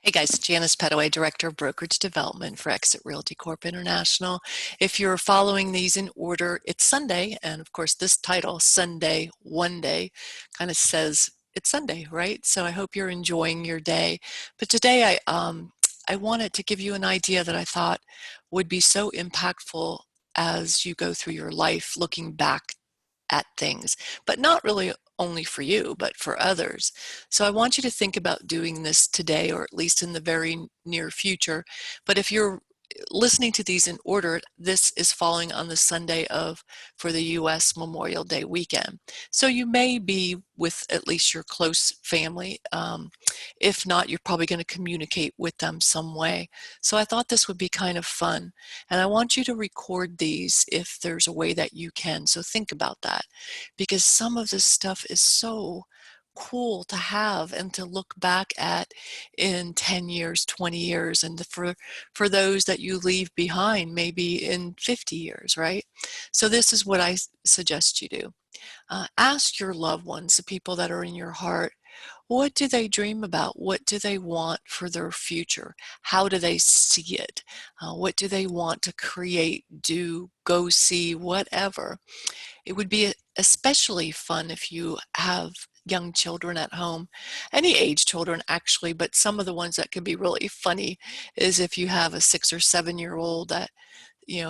Hey guys, Janice Petteway, Director of Brokerage Development for Exit Realty Corp International. If you're following these in order, it's Sunday, and of course this title, Sunday, One Day, kind of says it's Sunday, right? So I hope you're enjoying your day. But today I wanted to give you an idea that I thought would be so impactful as you go through your life looking back at things, but not really only for you, but for others. So I want you to think about doing this today, or at least in the very near future. But if you're listening to these in order, this is falling on the Sunday of for the US Memorial Day weekend. So you may be with at least your close family. If not, you're probably going to communicate with them some way. So I thought this would be kind of fun. And I want you to record these if there's a way that you can. So think about that, because some of this stuff is so cool to have and to look back at in 10 years, 20 years, and for those that you leave behind, maybe in 50 years, right? So this is what I suggest you do. Ask your loved ones, the people that are in your heart, what do they dream about? What do they want for their future? How do they see it? What do they want to create, do, go see, whatever? It would be especially fun if you have young children at home, any age children actually, but some of the ones that can be really funny is if you have a 6 or 7-year-old that,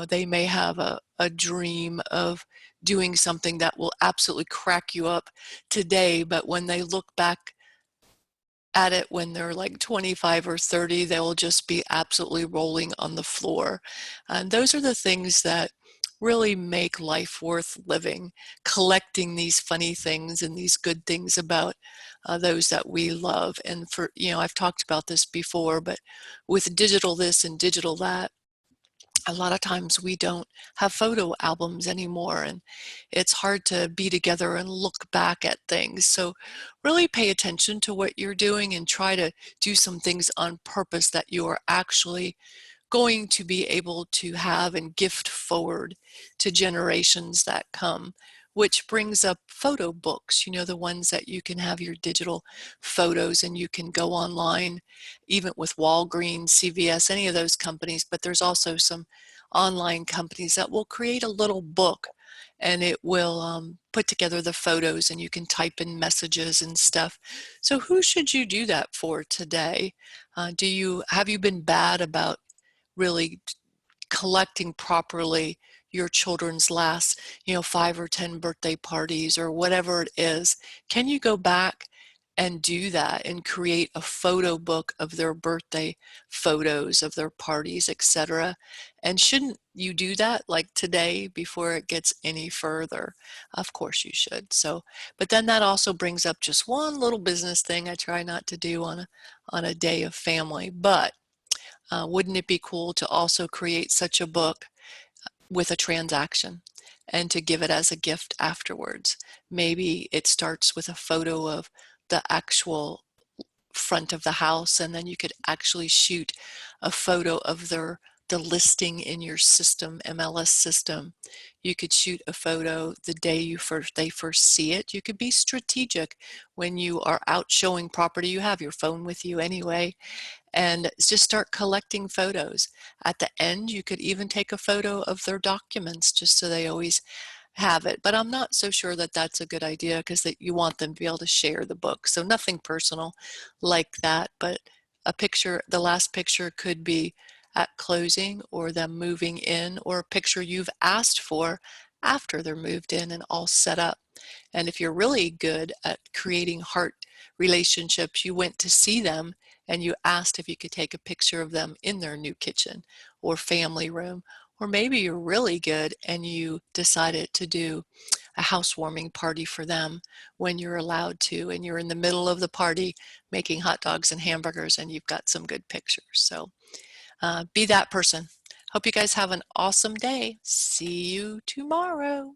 they may have a dream of doing something that will absolutely crack you up today, but when they look back at it when they're like 25 or 30, they'll just be absolutely rolling on the floor. And those are the things that really make life worth living, collecting these funny things and these good things about those that we love. And I've talked about this before, but with digital this and digital that, a lot of times we don't have photo albums anymore, and it's hard to be together and look back at things. So really pay attention to what you're doing and try to do some things on purpose that you are actually going to be able to have and gift forward to generations that come, which brings up photo books, the ones that you can have your digital photos and you can go online, even with Walgreens, CVS, any of those companies. But there's also some online companies that will create a little book, and it will put together the photos, and you can type in messages and stuff. So who should you do that for today? Have you been bad about really collecting properly your children's last, 5 or 10 birthday parties or whatever it is? Can you go back and do that and create a photo book of their birthday photos of their parties, etc.? And shouldn't you do that like today before it gets any further? Of course you should. So, but then that also brings up just one little business thing I try not to do on a day of family, but wouldn't it be cool to also create such a book with a transaction and to give it as a gift afterwards? Maybe it starts with a photo of the actual front of the house, and then you could actually shoot a photo of the listing in your system, MLS system. You could shoot a photo the day they first see it. You could be strategic when you are out showing property. You have your phone with you anyway, and just start collecting photos. At the end, you could even take a photo of their documents just so they always have it. But I'm not so sure that that's a good idea, because you want them to be able to share the book. So nothing personal like that, but a picture, the last picture could be at closing or them moving in, or a picture you've asked for after they're moved in and all set up. And if you're really good at creating heart relationships, you went to see them and you asked if you could take a picture of them in their new kitchen or family room. Or maybe you're really good and you decided to do a housewarming party for them when you're allowed to, and you're in the middle of the party making hot dogs and hamburgers, and you've got some good pictures. So be that person. Hope you guys have an awesome day. See you tomorrow.